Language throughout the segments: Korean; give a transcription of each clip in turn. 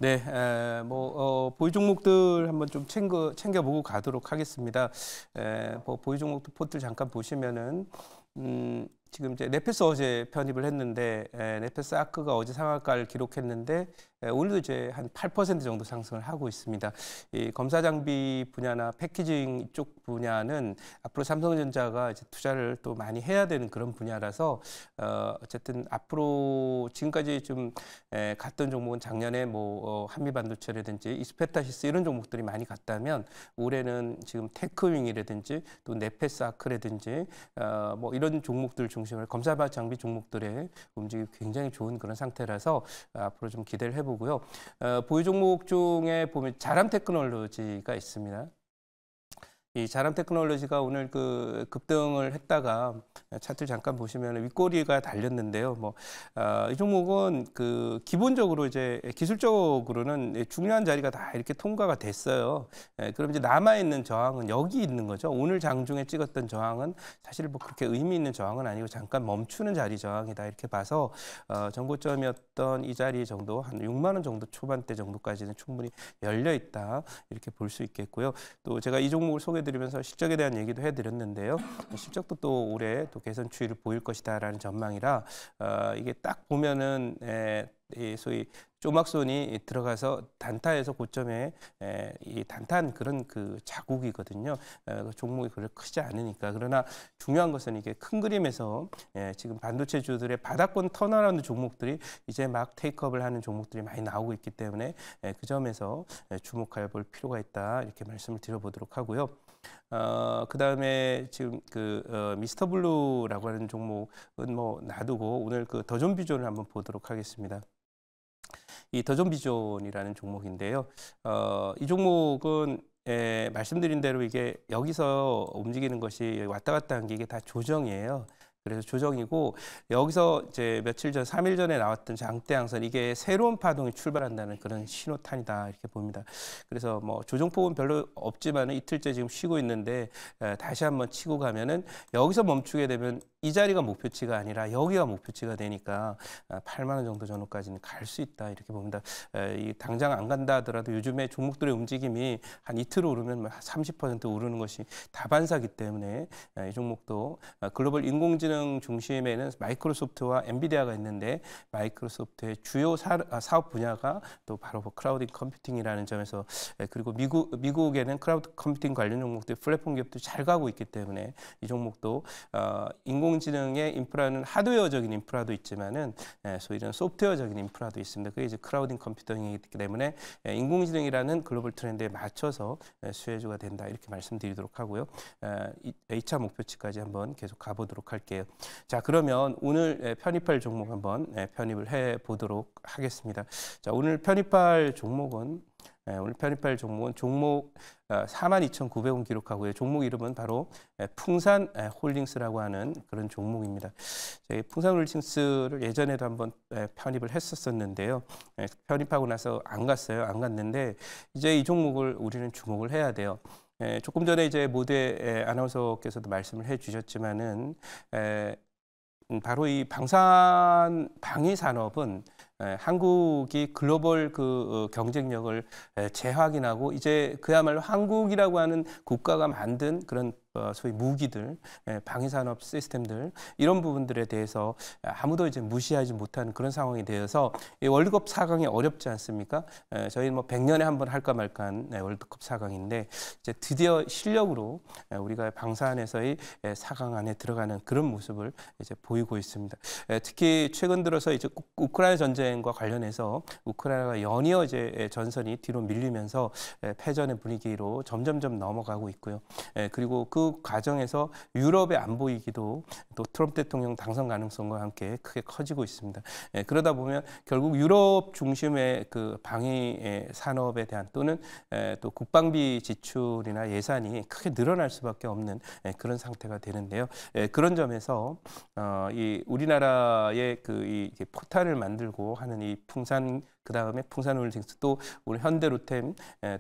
네, 보유 종목들 한번 좀 챙겨보고 가도록 하겠습니다. 보유 종목들 포트를 잠깐 보시면은, 지금 이제 네페스 어제 편입을 했는데, 네페스 아크가 어제 상한가를 기록했는데, 오늘도 이제 한 8% 정도 상승을 하고 있습니다. 이 검사 장비 분야나 패키징 쪽 분야는 앞으로 삼성전자가 이제 투자를 또 많이 해야 되는 그런 분야라서, 어쨌든 앞으로 지금까지 좀 갔던 종목은 작년에 한미반도체라든지 이스페타시스 이런 종목들이 많이 갔다면 올해는 지금 테크윙이라든지 또 네페스 아크라든지 이런 종목들 중심으로 검사 장비 종목들의 움직임이 굉장히 좋은 그런 상태라서 앞으로 좀 기대를 해보고요. 보유 종목 중에 보면 자람 테크놀로지가 있습니다. 이 자람 테크놀로지가 오늘 그 급등을 했다가 차트를 잠깐 보시면 윗꼬리가 달렸는데요. 이 종목은 그 기본적으로 이제 기술적으로는 중요한 자리가 다 이렇게 통과가 됐어요. 그럼 이제 남아 있는 저항은 여기 있는 거죠. 오늘 장중에 찍었던 저항은 사실 뭐 그렇게 의미 있는 저항은 아니고 잠깐 멈추는 자리 저항이다 이렇게 봐서 정고점이었던 이 자리 정도 한 6만 원 정도 초반대 정도까지는 충분히 열려 있다 이렇게 볼 수 있겠고요. 또 제가 이 종목을 소개드리면서 실적에 대한 얘기도 해드렸는데요. 실적도 또 올해 또 개선 추이를 보일 것이다라는 전망이라 이게 딱 보면은 소위 조막손이 들어가서 단타에서 고점에 이 단타한 그런 그 자국이거든요. 종목이 그렇게 크지 않으니까. 그러나 중요한 것은 이게 큰 그림에서 지금 반도체주들의 바닥권 턴어라운드 종목들이 이제 막 테이크업을 하는 종목들이 많이 나오고 있기 때문에 그 점에서 주목해 볼 필요가 있다 이렇게 말씀을 드려보도록 하고요. 그 다음에 지금 미스터 블루라고 하는 종목은 놔두고 오늘 그 더존 비전을 한번 보도록 하겠습니다. 이 더존 비전이라는 종목인데요. 이 종목은 말씀드린 대로 이게 여기서 움직이는 것이 왔다 갔다 한 게 이게 다 조정이에요. 그래서 조정이고 여기서 이제 며칠 전 3일 전에 나왔던 장대 양선 이게 새로운 파동이 출발한다는 그런 신호탄이다 이렇게 봅니다. 그래서 조정폭은 별로 없지만 이틀째 지금 쉬고 있는데 다시 한번 치고 가면은 여기서 멈추게 되면 이 자리가 목표치가 아니라 여기가 목표치가 되니까 8만 원 정도 전후까지는 갈 수 있다 이렇게 봅니다. 이 당장 안 간다 하더라도 요즘에 종목들의 움직임이 한 이틀 오르면 30% 오르는 것이 다반사기 때문에 이 종목도 글로벌 인공지능 중심에는 마이크로소프트와 엔비디아가 있는데 마이크로소프트의 주요 사업 분야가 또 바로 클라우드 컴퓨팅이라는 점에서 그리고 미국에는 클라우드 컴퓨팅 관련 종목들 플랫폼 기업도 잘 가고 있기 때문에 이 종목도 인공지능의 인프라는 하드웨어적인 인프라도 있지만은 소위 이런 소프트웨어적인 인프라도 있습니다. 그게 이제 클라우드 컴퓨팅이기 때문에 인공지능이라는 글로벌 트렌드에 맞춰서 수혜주가 된다 이렇게 말씀드리도록 하고요. 2차 목표치까지 한번 계속 가보도록 할게요. 자, 그러면 오늘 편입할 종목 한번 편입을 해 보도록 하겠습니다. 자, 오늘 편입할 종목 42,900원 기록하고요. 종목 이름은 바로 풍산 홀딩스라고 하는 그런 종목입니다. 풍산 홀딩스를 예전에도 한번 편입을 했었는데요. 편입하고 나서 안 갔는데 이제 이 종목을 우리는 주목을 해야 돼요. 조금 전에 이제 모두의 아나운서께서도 말씀을 해주셨지만은 바로 이 방위 산업은 한국이 글로벌 경쟁력을 재확인하고 이제 그야말로 한국이라고 하는 국가가 만든 그런 소위 무기들, 방위산업 시스템들 이런 부분들에 대해서 아무도 이제 무시하지 못하는 그런 상황이 되어서 월드컵 4강이 어렵지 않습니까? 저희는 100년에 한 번 할까 말까한 월드컵 4강인데 이제 드디어 실력으로 우리가 방산에서의 4강 안에 들어가는 그런 모습을 이제 보이고 있습니다. 특히 최근 들어서 이제 우크라이나 전쟁과 관련해서 우크라이나가 연이어 이제 전선이 뒤로 밀리면서 패전의 분위기로 점점점 넘어가고 있고요. 그리고 그 과정에서 유럽의 안보 위기도 또 트럼프 대통령 당선 가능성과 함께 크게 커지고 있습니다. 그러다 보면 결국 유럽 중심의 그 방위 산업에 대한 또는 또 국방비 지출이나 예산이 크게 늘어날 수밖에 없는 그런 상태가 되는데요. 그런 점에서 이 우리나라의 이 포탄을 만들고 하는 이 풍산 그다음에 풍산홀딩스 또 우리 현대로템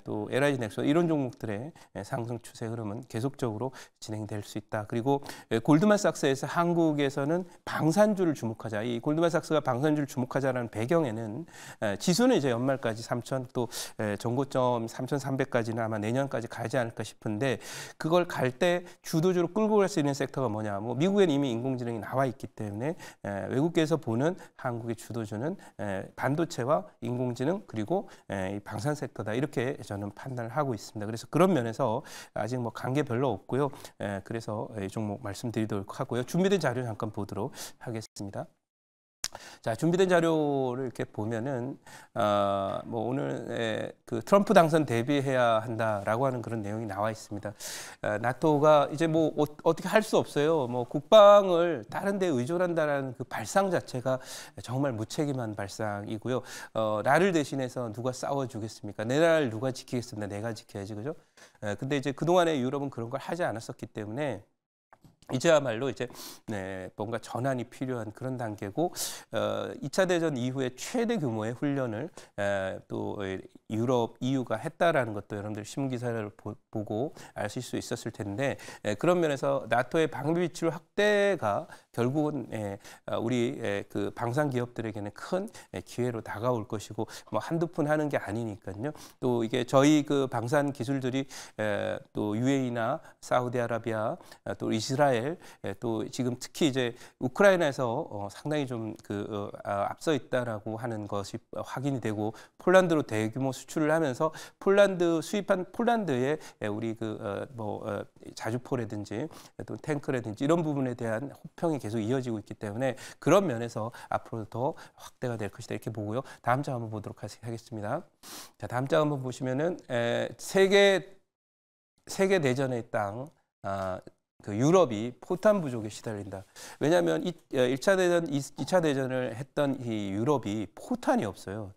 또 LIG넥소 이런 종목들의 상승 추세 흐름은 계속적으로 진행될 수 있다. 그리고 골드만삭스에서 한국에서는 방산주를 주목하자. 이 골드만삭스가 방산주를 주목하자라는 배경에는 지수는 이제 연말까지 3,000 또 전고점 3,300까지는 아마 내년까지 가지 않을까 싶은데 그걸 갈 때 주도주로 끌고 갈 수 있는 섹터가 뭐냐? 뭐 미국엔 이미 인공지능이 나와 있기 때문에 외국계에서 보는 한국의 주도주는 반도체와 인공지능 그리고 이 방산 섹터다 이렇게 저는 판단을 하고 있습니다. 그래서 그런 면에서 아직 뭐 관계 별로 없고요. 그래서 이 종목 말씀드리도록 하고요. 준비된 자료 잠깐 보도록 하겠습니다. 자, 준비된 자료를 이렇게 보면은 뭐 오늘 그 트럼프 당선 대비해야 한다라고 하는 그런 내용이 나와 있습니다. 나토가 이제 뭐 어떻게 할 수 없어요. 뭐 국방을 다른 데 의존한다라는 그 발상 자체가 정말 무책임한 발상이고요. 나를 대신해서 누가 싸워주겠습니까? 내 나라를 누가 지키겠습니까? 내가 지켜야지, 그죠? 근데 이제 그동안에 유럽은 그런 걸 하지 않았었기 때문에 이제야말로 이제 뭔가 전환이 필요한 그런 단계고 2차 대전 이후에 최대 규모의 훈련을 또 유럽, EU가 했다라는 것도 여러분들 신문 기사를 보고 아실 수 있었을 텐데 그런 면에서 나토의 방비 비출 확대가 결국은 우리 그 방산 기업들에게는 큰 기회로 다가올 것이고 뭐 한두 푼 하는 게 아니니까요. 또 이게 저희 그 방산 기술들이 또 UAE나 사우디아라비아 또 이스라엘 또 지금 특히 이제 우크라이나에서 상당히 좀 앞서 있다라고 하는 것이 확인이 되고 폴란드로 대규모 수출을 하면서 수입한 폴란드에 우리 자주포라든지 또 탱크라든지 이런 부분에 대한 호평이 계속 이어지고 있기 때문에 그런 면에서 앞으로 더 확대가 될 것이다 이렇게 보고요. 다음 장 한번 보도록 하겠습니다. 자, 다음 장 한번 보시면은 세계 대전의 땅. 그 유럽이 포탄 부족에 시달린다. 왜냐하면 1차 대전, 2차 대전을 했던 이 유럽이 포탄이 없어요.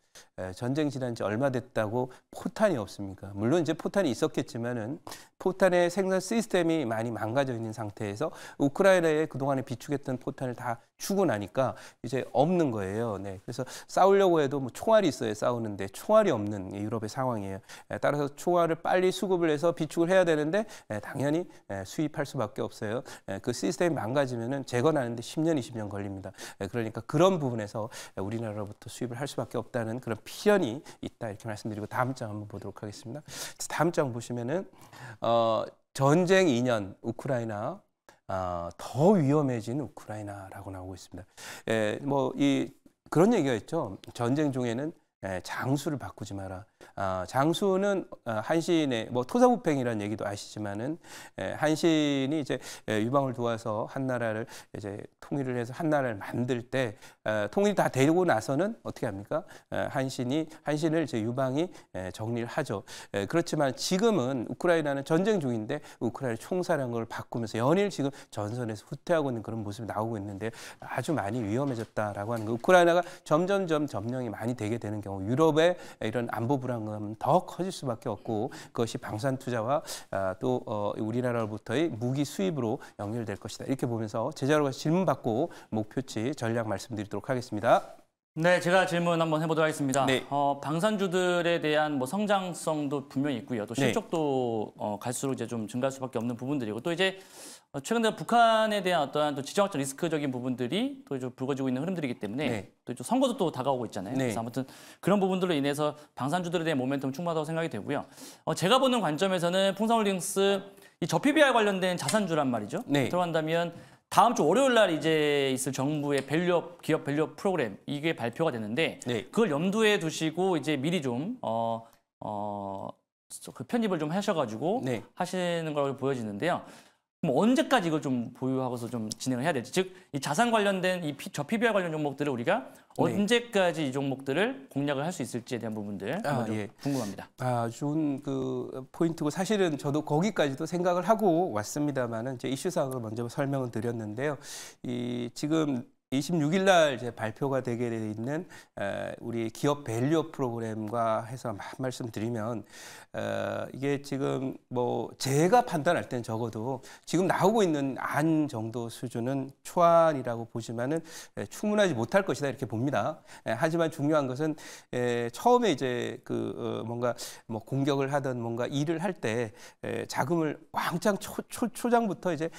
전쟁 지난 지 얼마 됐다고 포탄이 없습니까? 물론 이제 포탄이 있었겠지만은 포탄의 생산 시스템이 많이 망가져 있는 상태에서 우크라이나에 그동안에 비축했던 포탄을 다 주고 나니까 이제 없는 거예요. 그래서 싸우려고 해도 뭐 총알이 있어야 싸우는데 총알이 없는 유럽의 상황이에요. 따라서 총알을 빨리 수급을 해서 비축을 해야 되는데 당연히 수입할 수밖에 없어요. 그 시스템이 망가지면은 재건하는데 10년, 20년 걸립니다. 그러니까 그런 부분에서 우리나라로부터 수입을 할 수밖에 없다는 그런 필연이 있다 이렇게 말씀드리고 다음 장 한번 보도록 하겠습니다. 다음 장 보시면은 전쟁 2년 우크라이나 더 위험해진 우크라이나라고 나오고 있습니다. 그런 얘기가 있죠. 전쟁 중에는 장수를 바꾸지 마라. 장수는 한신의 뭐 토사구팽이라는 얘기도 아시지만은 한신이 이제 유방을 도와서 한 나라를 이제 통일을 해서 한 나라를 만들 때 통일이 다 되고 나서는 어떻게 합니까? 한신을 이제 유방이 정리를 하죠. 그렇지만 지금은 우크라이나는 전쟁 중인데 우크라이나 총사령을 바꾸면서 연일 지금 전선에서 후퇴하고 있는 그런 모습이 나오고 있는데 아주 많이 위험해졌다라고 하는 거. 우크라이나가 점점점 점령이 많이 되게 되는 경우 유럽의 이런 안보 불안감은 더 커질 수밖에 없고 그것이 방산 투자와 또 우리나라로부터의 무기 수입으로 연결될 것이다. 이렇게 보면서 제자로가 질문 받고 목표치 전략 말씀드리도록 하겠습니다. 네, 제가 질문 한번 해보도록 하겠습니다. 네. 방산주들에 대한 뭐 성장성도 분명히 있고요. 또 실적도 갈수록 이제 좀 증가할 수밖에 없는 부분들이고 또 이제 최근 들어 북한에 대한 어떠한 또 지정학적 리스크적인 부분들이 또 좀 불거지고 있는 흐름들이기 때문에 또 선거도 또 다가오고 있잖아요. 그래서 아무튼 그런 부분들로 인해서 방산주들에 대한 모멘텀 충분하다고 생각이 되고요. 제가 보는 관점에서는 풍산홀딩스 이 저PBR 관련된 자산주란 말이죠. 들어간다면 다음 주 월요일 날 이제 있을 정부의 밸류업, 기업 밸류업 프로그램 이게 발표가 되는데 그걸 염두에 두시고 이제 미리 좀 그 편입을 좀 하셔가지고 하시는 걸로 보여지는데요. 그럼 언제까지 이걸 좀 보유하고서 좀 진행을 해야 될지, 즉 이 자산 관련된 저 PBR 관련 종목들을 우리가 언제까지 이 종목들을 공략을 할 수 있을지에 대한 부분들 좀 궁금합니다. 좋은 그 포인트고 사실은 저도 거기까지도 생각을 하고 왔습니다만은 이제 이슈 사항을 먼저 설명을 드렸는데요. 지금 26일 날 이제 발표가 되게 돼 있는 우리 기업 밸류 프로그램과 해서 말씀드리면 이게 지금 뭐 제가 판단할 땐 적어도 지금 나오고 있는 안 정도 수준은 초안이라고 보지만은 충분하지 못할 것이다 이렇게 봅니다. 하지만 중요한 것은 처음에 이제 뭔가 뭐 공격을 하든 뭔가 일을 할 때 자금을 왕창 초장부터 이제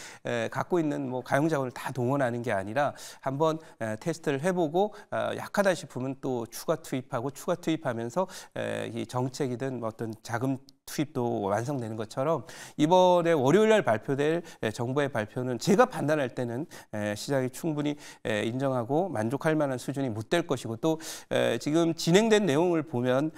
갖고 있는 뭐 가용자원을 다 동원하는 게 아니라 한번 테스트를 해보고 약하다 싶으면 또 추가 투입하면서 이 정책이든 뭐 어떤 자금 투입도 완성되는 것처럼 이번에 월요일 날 발표될 정부의 발표는 제가 판단할 때는 시장이 충분히 인정하고 만족할 만한 수준이 못 될 것이고 또 지금 진행된 내용을 보면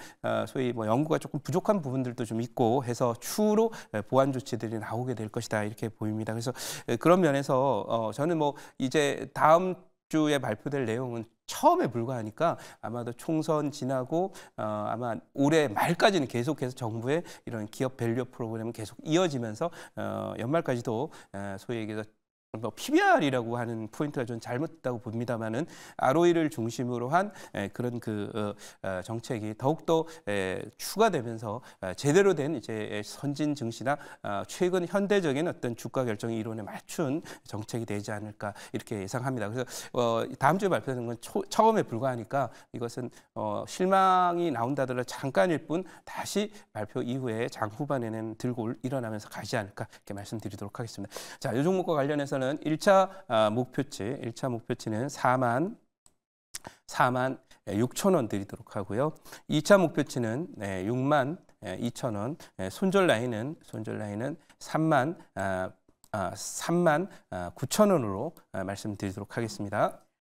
소위 뭐 연구가 조금 부족한 부분들도 좀 있고 해서 추후로 보완 조치들이 나오게 될 것이다 이렇게 보입니다. 그래서 그런 면에서 저는 뭐 이제 다음 주에 발표될 내용은 처음에 불과하니까 아마도 총선 지나고 아마 올해 말까지는 계속해서 정부의 이런 기업 밸류 프로그램은 계속 이어지면서 연말까지도 소위 얘기해서 뭐 PBR이라고 하는 포인트가 좀 잘못됐다고 봅니다만은 ROE를 중심으로 한 그런 정책이 더욱더 추가되면서 제대로 된 이제 선진 증시나 최근 현대적인 어떤 주가 결정 이론에 맞춘 정책이 되지 않을까 이렇게 예상합니다. 그래서 다음 주에 발표되는 건 처음에 불과하니까 이것은 실망이 나온다더라도 잠깐일 뿐 다시 발표 이후에 장 후반에는 들고 일어나면서 가지 않을까 이렇게 말씀드리도록 하겠습니다. 자, 이 종목과 관련해서는 1차 목표치는 4만 6천 원 드리도록 하고요. 2차 목표치는 6만 2천 원, 손절 라인은 3만 9천 원으로 말씀드리도록 하겠습니다.